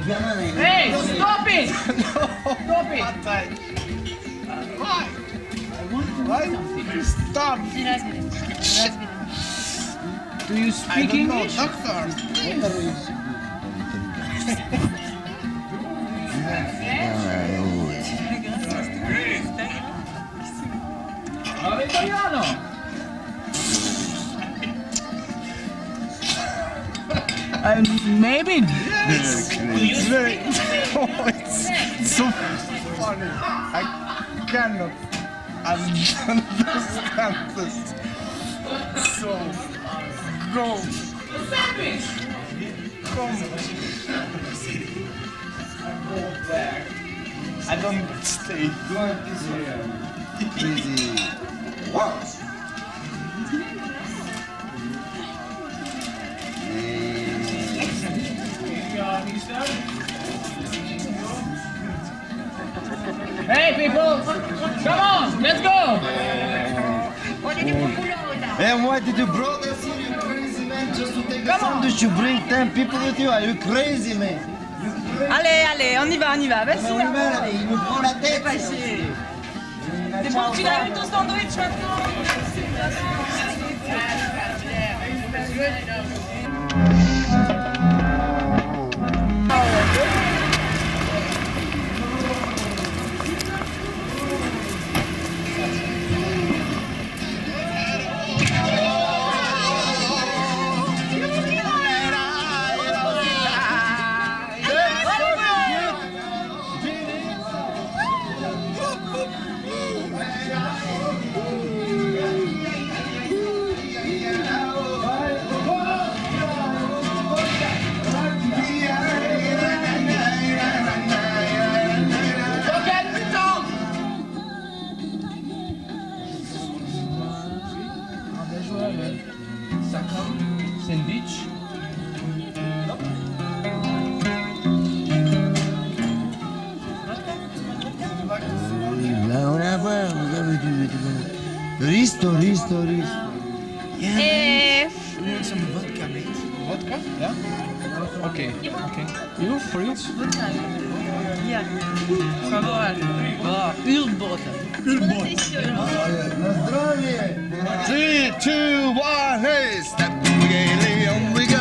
Hey, stop it! Stop it! Why? Why? Stop! Do you speak English? Doctor. Parla italiano! Maybe. It's very. Oh, it's so funny. I cannot understand this. So, go. Come. Go back. I don't stay. Go this way. Easy. Wow. Hey people! Come on, let's go! And why did you brought us here, you crazy man, just to take a sandwich? You bring 10 people with you? Are you crazy, man? Allez, allez, on y va, vas-y. Oui, mais il nous prend la tête. C'est bon, tu l'as eu ton sandwich maintenant. Sandwich. Là, on va voir, vous avez du... Risto. Et... Some vodka, mate. Vodka? Yeah? Okay. You? For you? Yeah. Favorable. Urbot. Zdrowie! 3, 2, 1, hey! Step gaily on we go!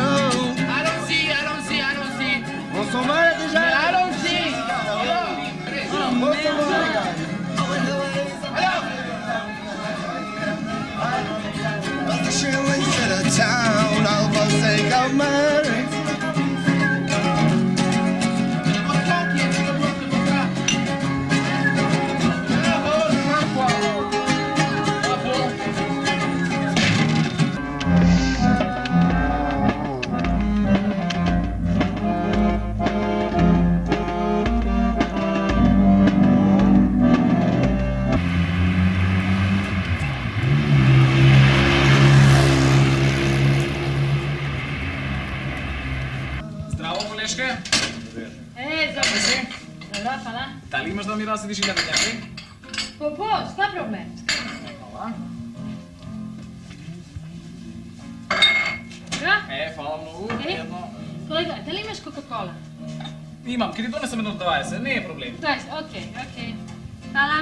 I don't see. On s'en va là déjà? I don't see. On s'en va! But the shillings to the town, all for sake of money. Zdravo, колежка. Запази се. Добро, фала. Дали имаш да ми разредиш 1000 някой? По, ста проблем. Hvala. Да? Hvala mnogo. Jedno. Kolega, da li imaš Coca-Cola? Imam, kad ti donesem jedno 20, ne je problem. 20, okej. Hvala.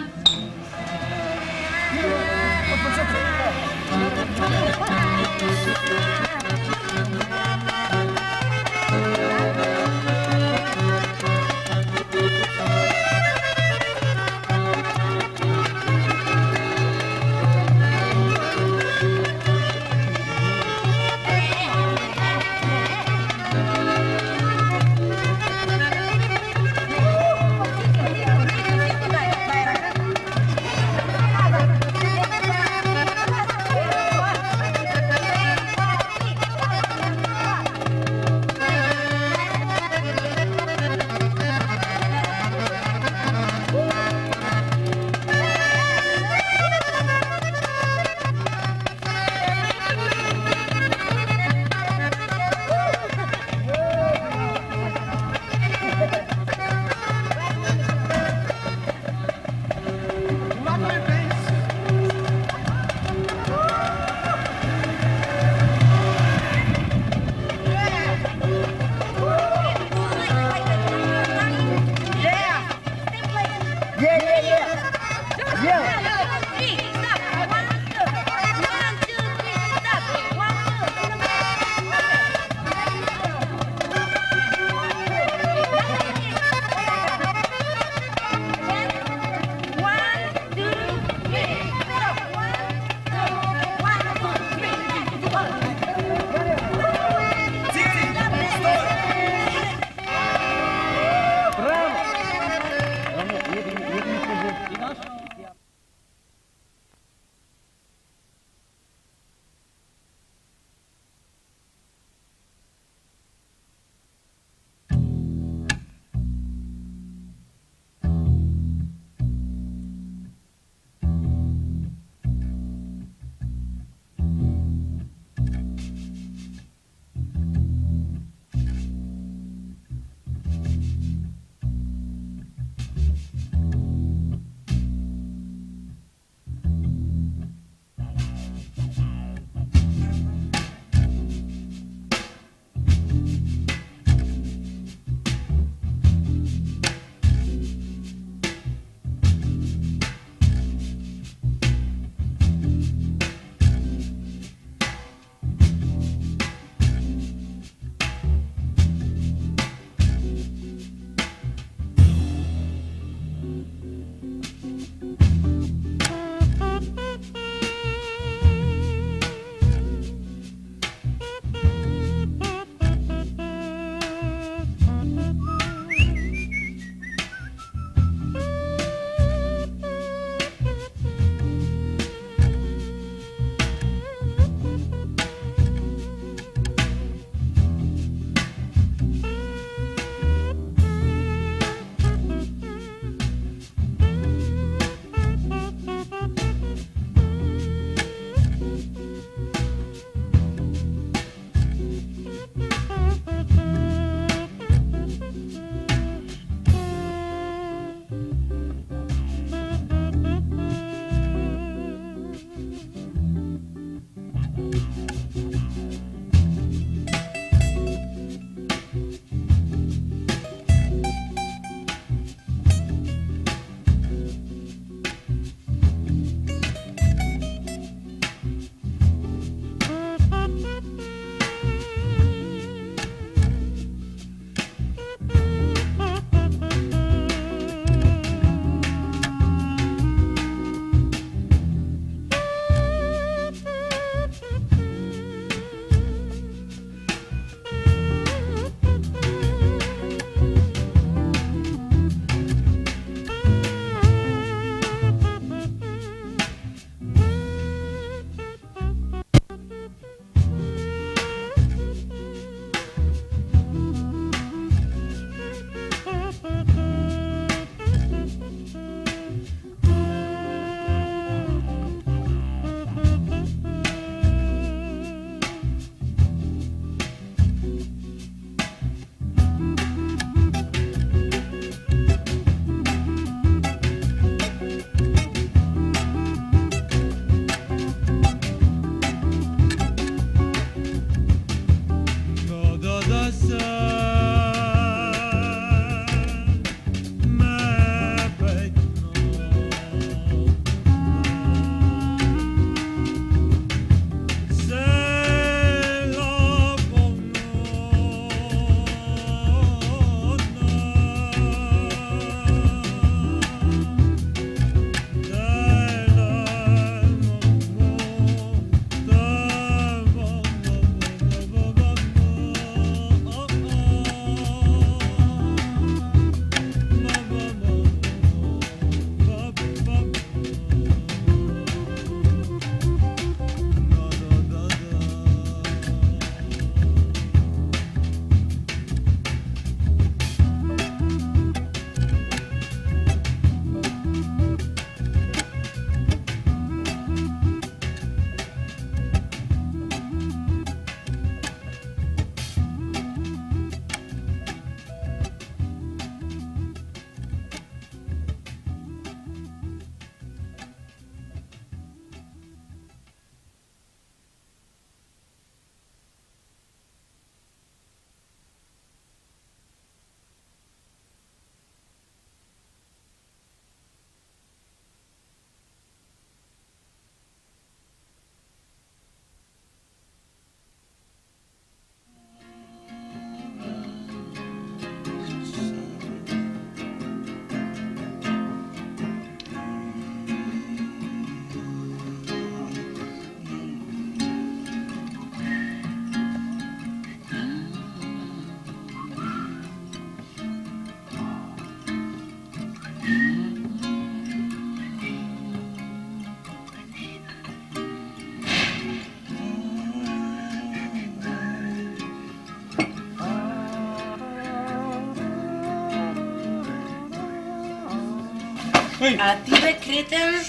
А ти бе кретен,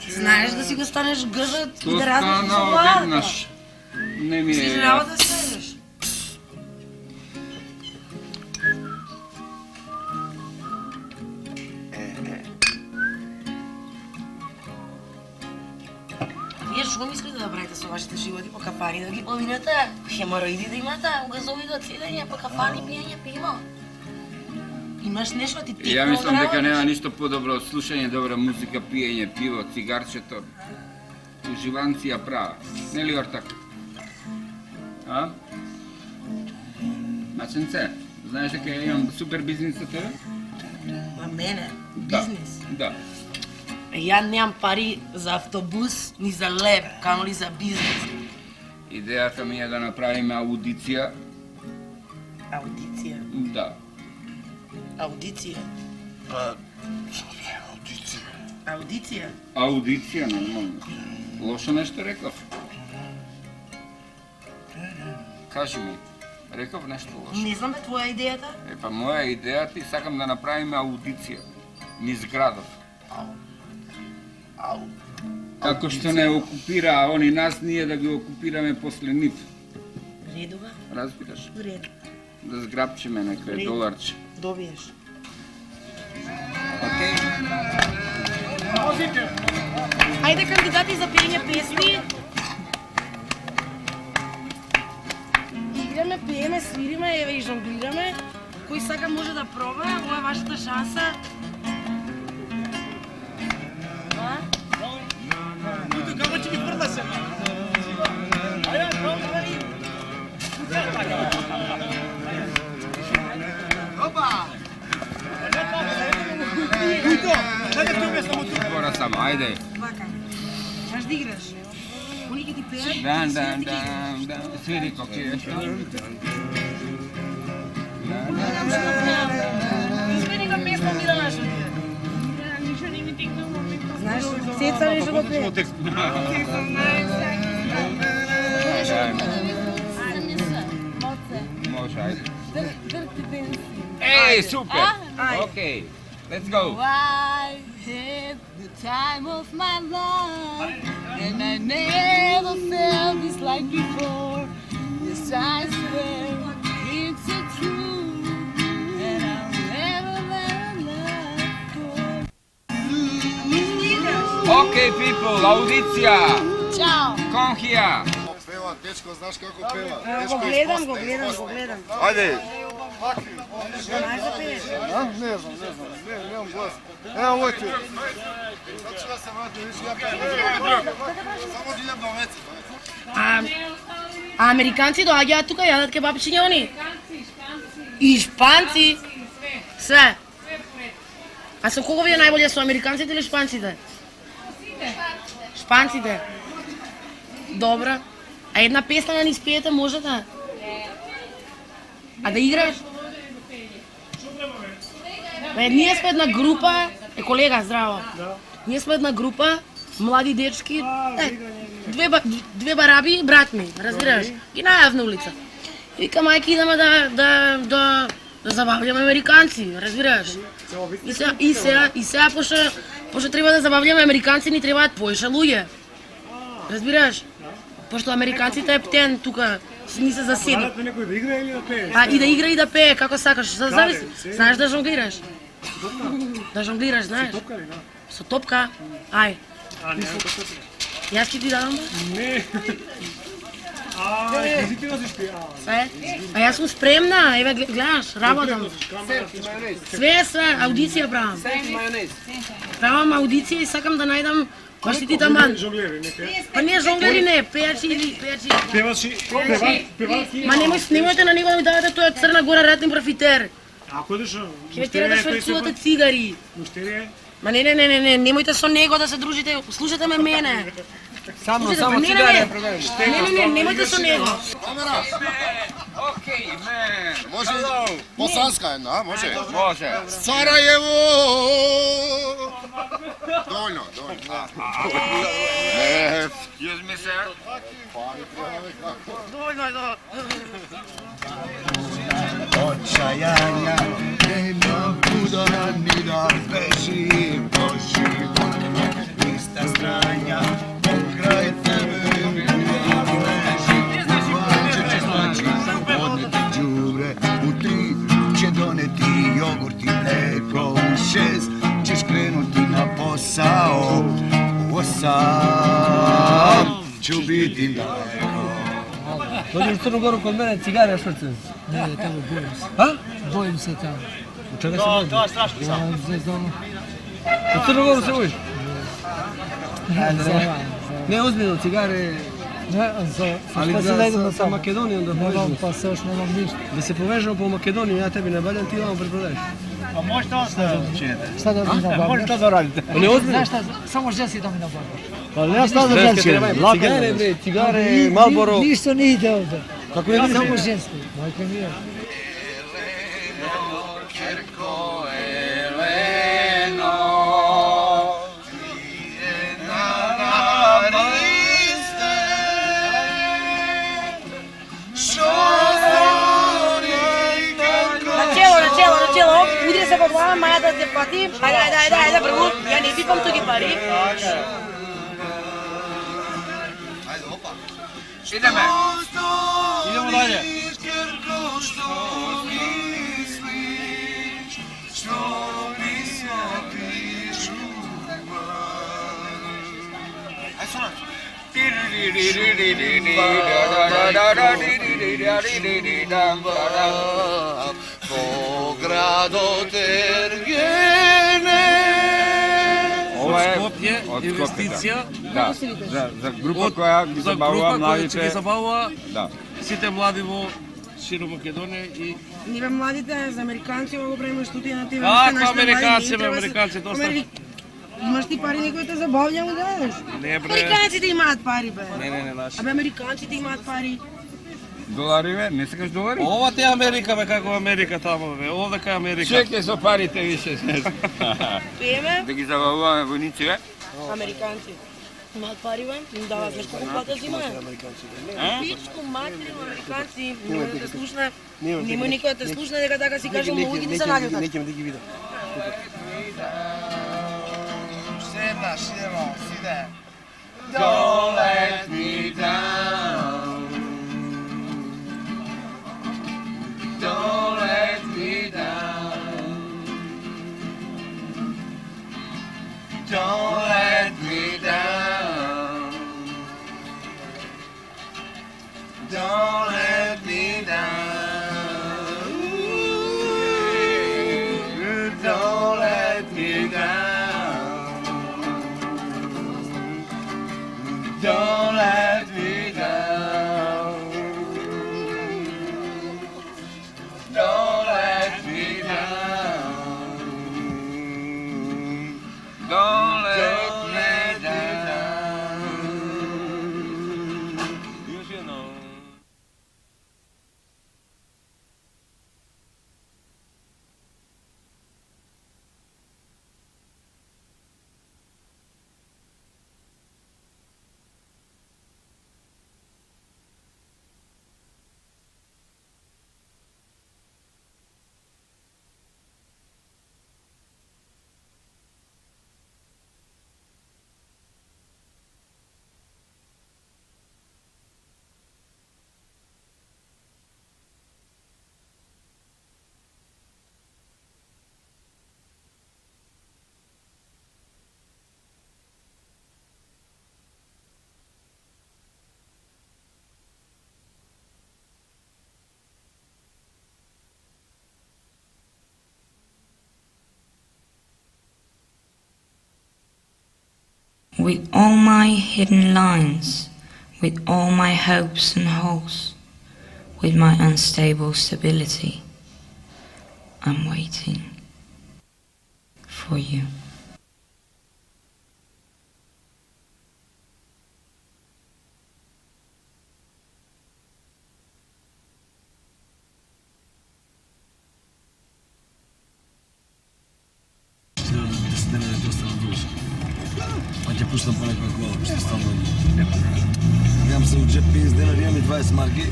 знаеш да си го станеш гъжът и То да радваш стана шоколадата. веднъж. Не ми Си е трябва ясно. да седеш. Вие шо мислите да правите со вашите животи по кафани, да ги поминете? Хемороиди да имате, угазови до цедење, по кафани пиење пиво. Имаш нешто ти тикно Ја мислам дека работиш? нема ништо подобро од слушање добра музика, пиење пиво, цигарчето. Уживанција права. Нели Ортак? А? Маченце, знаеш дека ја имам супер бизнис за тебе? Ма мене, Да. бизнис. Да. Ја немам пари за автобус, ни за леб, камоли за бизнис. Идејата ми е да направиме аудиција. Аудиција. Да. Аудиција. Аудиција. Аудиција, нормално. Лошо нешто реков? Кажи ми, реков нешто лошо? Не знам бе твоја идејата? Е, па моја идеја ти сакам да направиме аудиција. Низ градов. Како што не окупира они нас, ние да ги окупираме после нив. Реду бе? Разбираш? Реду. Да зграбчиме некој доларче. Добиеш. Океј? Ајде кандидати за пеење песни. Играме, пееме, свириме, еве и жонглираме. Кој сака може да проба, ова е вашата шанса. А? Збора само, ајде. Вака. Знаеш да играш? Они ќе ти пеат. Да. Свири коки. Измени го песна ми да наша. Знаеш, сеца нешто да пее. Може, ајде. Ей, супер! Океј, let's go! I had the time of my life, and I never felt this like before. Yes, I swear it's a truth, and I'll never love for. Океј, people, аудиција! Ciao! Come here! Пева, дечко, знаеш како пева? Го гледам, го гледам. Ајде! Знаеш да пееш? А? Не знам, немам глас. Ево мој ти. Значи да се врати, виж, ја пеvam. Само да идем до веце. А американци доаѓаат тука, јадат кебапчиња они? И шпанци? Све. А со кого ви е најболje, со американците или шпанците? Шпанците. Добро. А една песна да ни спиете можете? А да играш? Бе, ние сме една група, колега, здраво. Ние сме една група, млади дечки, две бараби и брат ми, разбираш? Ги најав на улица. Викам, мајки, идеме да забавljаме американци, разбираш? И сега, пошто треба да забавljаме американци, ни требаат поише луѓе. Разбираш? Пошто американците е птен тука, ни се заседи. Некој да игра или да пее? А и да игра и да пее, како сакаш. Зависи. Знаеш да жонглираш? Да жонглираш, знаеш? Топка ли, да? Со топка? Ај. А, не, Јас ќе ти дадам бе? не. А, кажи ти носиш пија. Све? А јас сум спремна, еве гледаш, работам. Све, аудиција правам. Правам аудиција и сакам да најдам баштити таман. Жонглери, не пее. Па не жонглери не, пејачи или пејачи. Певачки. Ма немојте на него да ми давате тој Црна Гора ратни профитер. Ако одиш, Ќе ме тера да шверцувате цигари. муштерија, Ма не, немојте со него да се дружите, слушате ме мене. Само Слушате, цигари не, е проблем. не, немојте со него. Океј, мен! Може босанска една, а? Може? Може. Сарајево! Доволно. Excuse me, sir. Доволно е, Očajanja, nema budona ni da beži, Boži ću biti daleko. Dođeš u Crnu Goru kod mene, cigare švrce. Ne, tamo bojim se. A? Bojim se tamo. U čega se bojiš? To je strašno Ja samo. se znam. U Crnu Goru se bojiš? Zavam. Ne, ozbiljno, cigare... Ne, Ali šta se ne idem za na tamo? Makedonijom da Nemam povežemo. pa se još nemam ništa. Da se povežemo po Makedoniju, ja tebi nabaljam, ti vamo preprodaješ. Pa može to činite. Šta da mi Može nabavljaš? to da radite. Pa ne, ozbiljno. Znaš šta, samo ženski da mi nabavljaš. Pa ne šta da Ženske ženski. trebaju, cigare bre, cigare, Marlboro. Ništa ne ide ovdje. Kako ne vidiš? Samo ženski. Majke mi je. Na čelo, udri se po glava, Maja da te pati. Ajde, bravo, ja ne pipam tu gitari. Idemo dalje. Po grado Tergene. Ovo je Skopje, od investicija. Da, za grupa koja gi За забавува група која ќе ги младите. забавува Да. сите млади во широ Македонија и Ние младите за американци го правиме студија на тебе. Каква американци, бе, американци, доста. Имаш ти пари некој те забавља му знаеш? не бре. Американците имаат пари бе. Не, наш. Абе американците имаат пари. Долари, бе, не сакаш долари? Ова те Америка бе, како Америка тамо бе. Овде кај Америка. Чеке со парите више. Пиеме Да ги забавуваме војници, бе? американци. Имаат пари бе, им дават зашто го платат имаат. Пичко матери американци, немој да те слушне. Немој никој да те слушне дека така си кажам, луѓе ти се наѓутат. Неќем да ги видам. Don't let me down. Don't let me down. Don't let me down. Don't let me down. Don't let me down. Don't let me down. Don't let me down. Don't let Don't me let me down. down. With all my hidden lines, with all my hopes and holes, with my unstable stability, I'm waiting for you. Pa ќе пуштам по некоја кола, пошто стално имам се у джеп 50 денари, имам и 20 марки.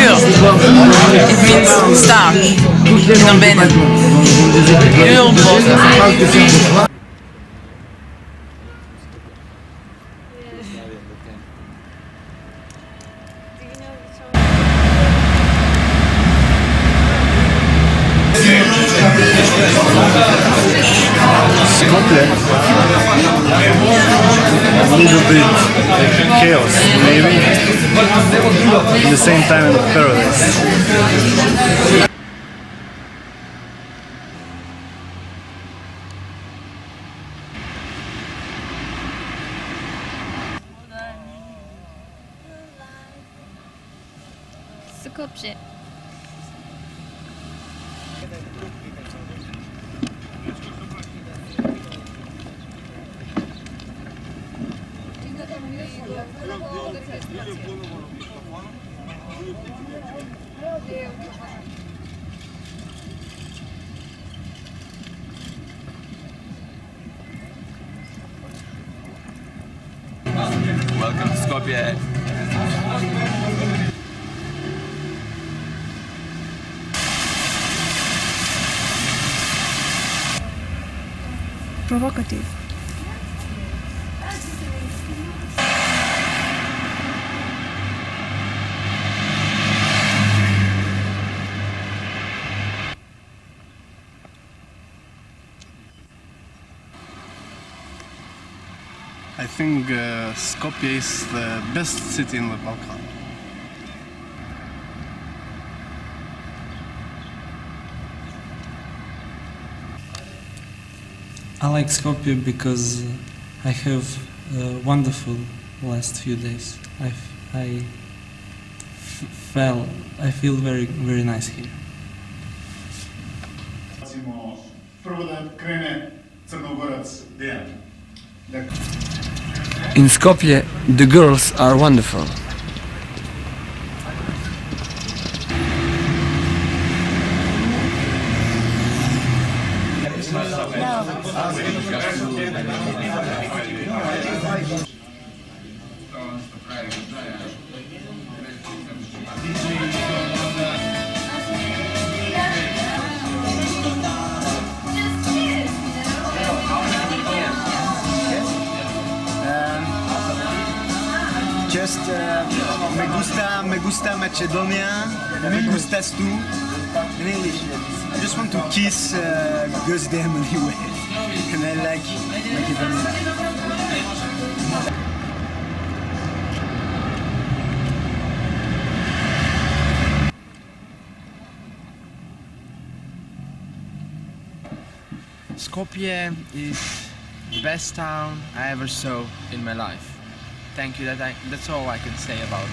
It means stop. Dan ben ik heel boos. bit like chaos, maybe. At the same time, paradise. Skopje. Welcome to Skopje. Provocative. I think Skopje is the best city in the Balkan. I like Skopje because I have wonderful last few days. I feel very nice here. Prvo da krene Crnogorac Dejan. In Skopje, the girls are wonderful. Just me gusta Macedonia, me gustas tú. In English, I just want to kiss Gus Dam anyway, and I like Macedonia. Skopje is the best town I ever saw in my life. Thank you, that's all I can say about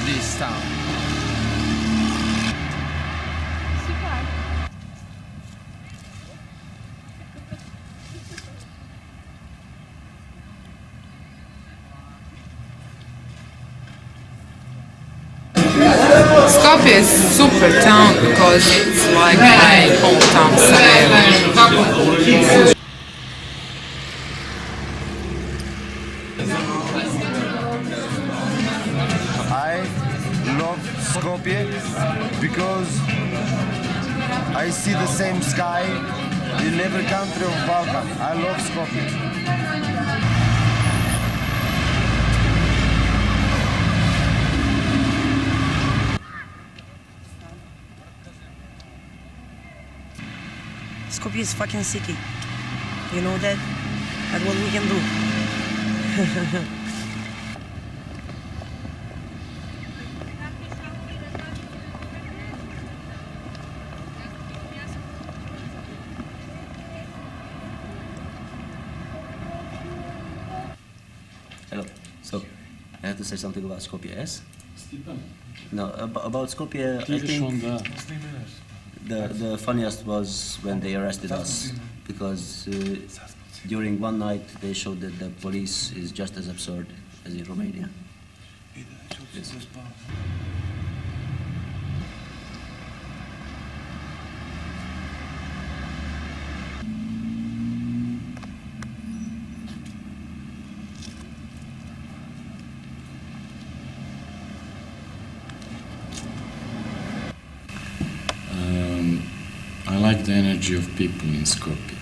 this town. Skopje is super town because it's like my hometown Sarajevo. I love Skopje because I see the same sky in every country of Balkan. I love Skopje. Skopje is fucking city. You know that? That's what we can do. Hello. So, I have to say something about Skopje, yes? No, about Skopje, I think the funniest was when they arrested us, because during one night they showed that the police is just as absurd as in Romania. Yes. I like the energy of people in Skopje.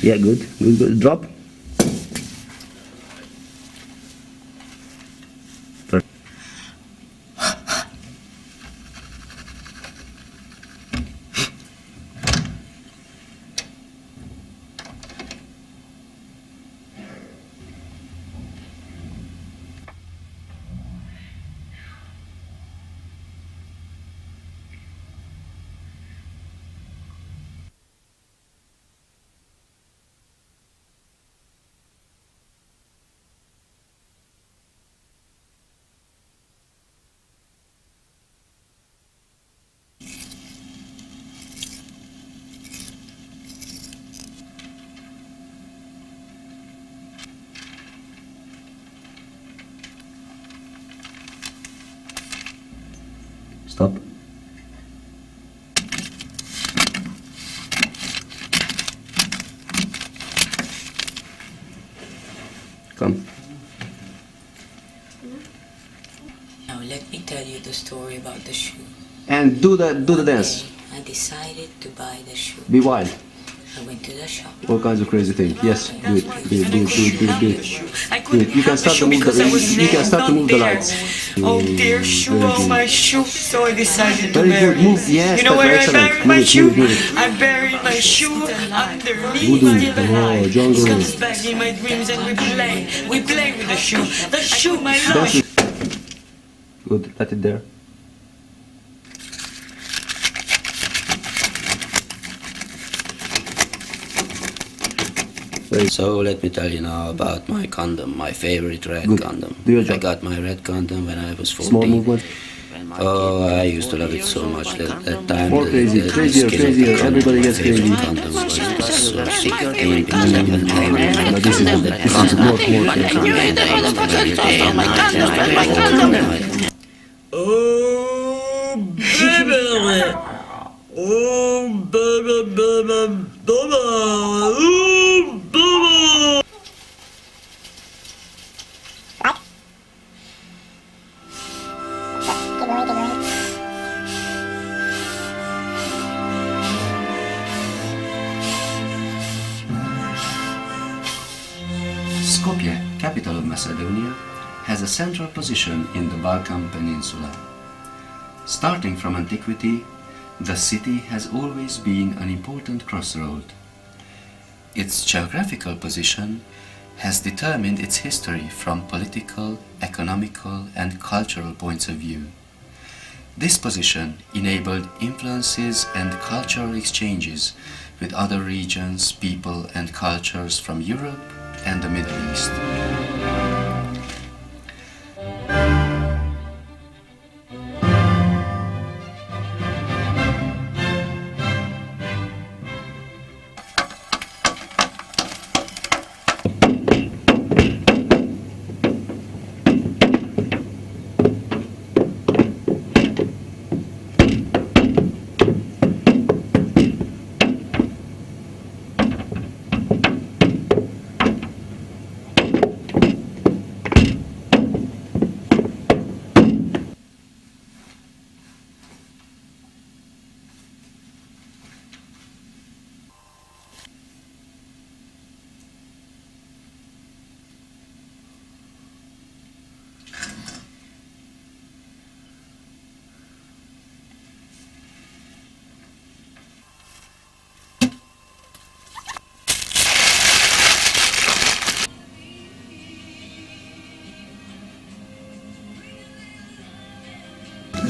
Yeah, good. Drop. Stop. Come. Now let me tell you the story about the shoe. And do the dance. I decided to buy the shoe. Be wild. I went to the shop. All kinds of crazy things. Yes, do it. You can start to move the lights. Oh dear shoe, oh my shoe. So I decided to Very bury good. Move. it. Yes, You know where I excellent. buried my Move shoe? it. I buried my shoe underneath Voodoo. my bed. Oh, jungle. Comes back in my dreams and we play with the shoe. The shoe, my love. Good. Let it there. So let me tell you now about my condom, my favorite red condom. I got my red condom when I was 14. Small movement. Oh, I used to love it so much that time. More crazy, crazier. Everybody gets crazy. Condom was so sick pain because I got my No, this is more Oh, baby. Oh, baby, baby, baby. Oh, baby. Skopje, capital of Macedonia, has a central position in the Balkan Peninsula. Starting from antiquity, the city has always been an important crossroad. Its geographical position has determined its history from political, economical, and cultural points of view. This position enabled influences and cultural exchanges with other regions, people, and cultures from Europe and the Middle East.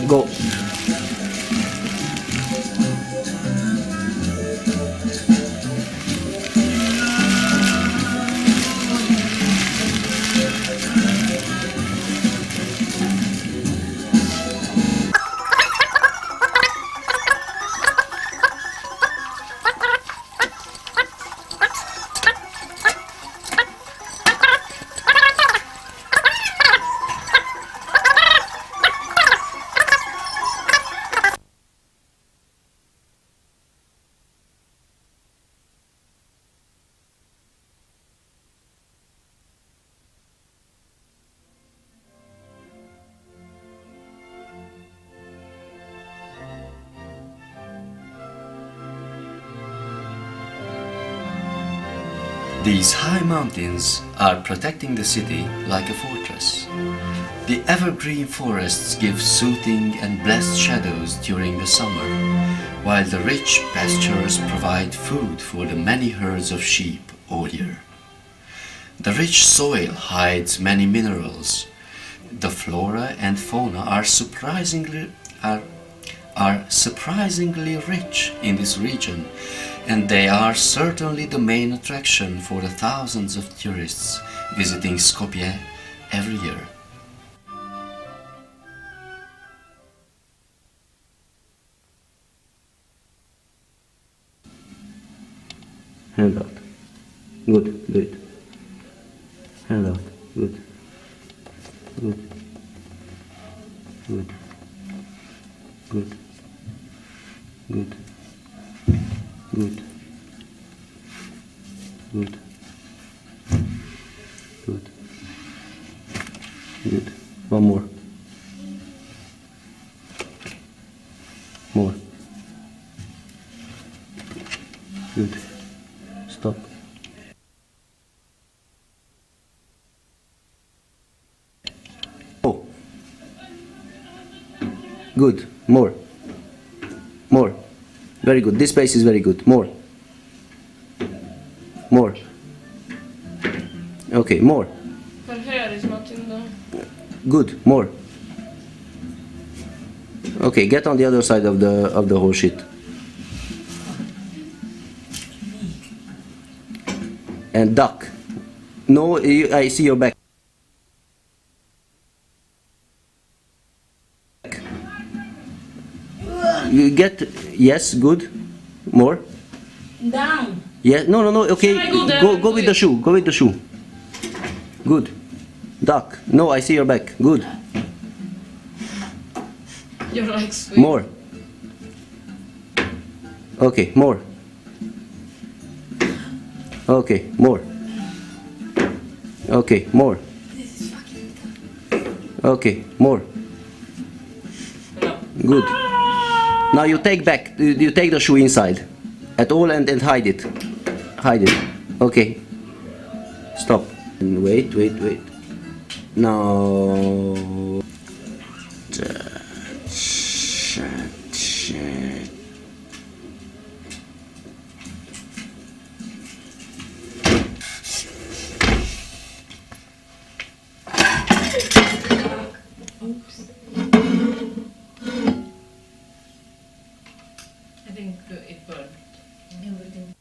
Go. These high mountains are protecting the city like a fortress. The evergreen forests give soothing and blessed shadows during the summer, while the rich pastures provide food for the many herds of sheep all year. The rich soil hides many minerals. The flora and fauna are surprisingly rich in this region, and they are certainly the main attraction for the thousands of tourists visiting Skopje every year. Hand out. Good, do it. Hand out. Good. Good. Good. Good. Good. Good. Good. Good. Good. One more. More. Good. Stop. Oh. Good. More. More. Very good. This space is very good. More. More. Okay, more. Her hair is not in the... Good. More. Okay, get on the other side of the whole shit. And duck. No, I see your back. You get, yes, good. More. Down. Yeah, no, okay. Should I go there? Go with the shoe. Go with the shoe. Good. Duck. No, I see your back. Good. You're like sweet. More. Okay, more. Okay, more. Okay, more. Okay, more. Good. Now you take back, you take the shoe inside at all and hide it. Hide it. Okay. Stop. And wait. Now. Oops. I think it burned everything.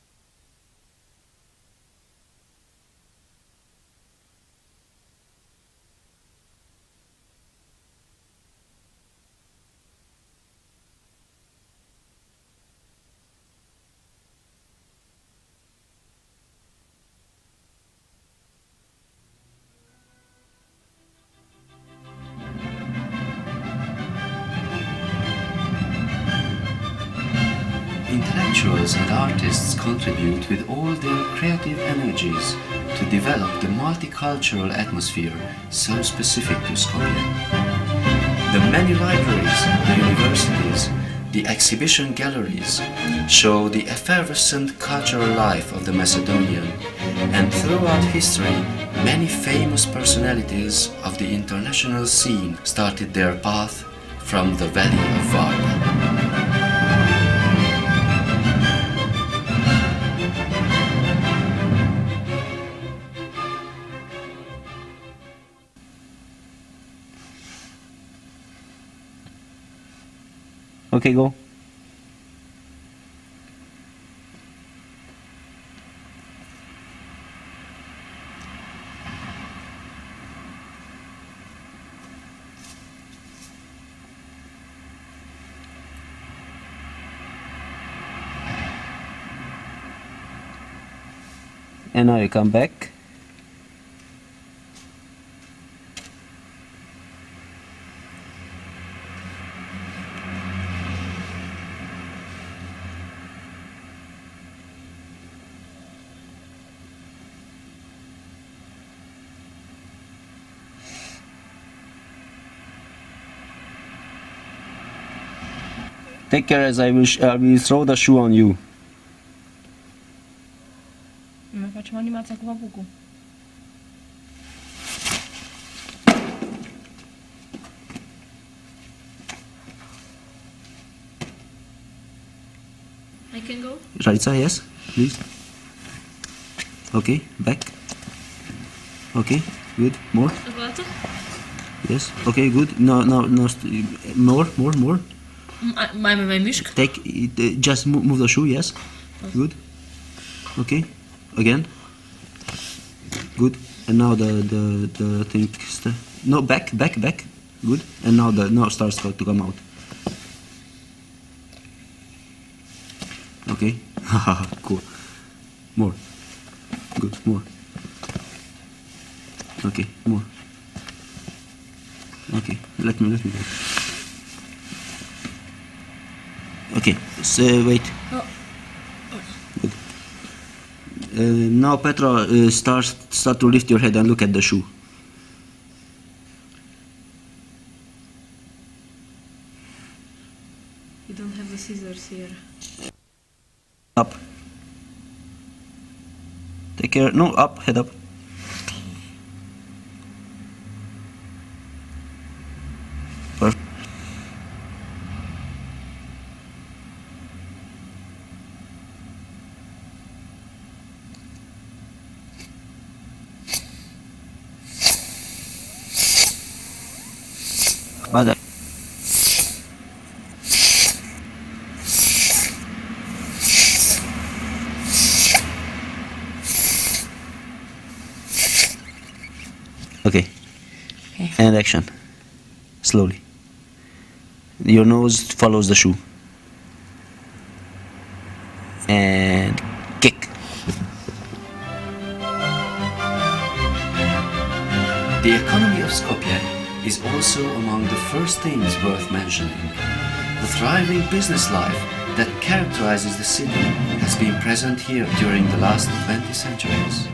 Intellectuals and artists contribute with all their creative energies to develop the multicultural atmosphere so specific to Skopje. The many libraries, the universities, the exhibition galleries show the effervescent cultural life of the Macedonian, and throughout history, many famous personalities of the international scene started their path from the Valley of Varna. Okay, go. And now you come back. Take care as I will throw the shoe on you. My facciamo animazione. fața cu papucul. I can go? Ralitza, yes, please. Okay, back. Okay, good. More. Odwraca? Yes. Okay, good. No, more. Mai mișc? Take it, just move the shoe. Yes. Good. Okay. Again. Good. And now the thing. No, back. Good. And now starts to come out. Okay. Cool. More. Good. More. Okay. More. Okay. Let me go. Okay. So wait. Oh. Good. Now Petra, start to lift your head and look at the shoe. You don't have the scissors here. Up. Take care. No, up. Head up. Perfect. Bye. Okay. And action. Slowly. Your nose follows the shoe. And kick. The economy of Skopje is also among the first things worth mentioning. The thriving business life that characterizes the city has been present here during the last 20 centuries.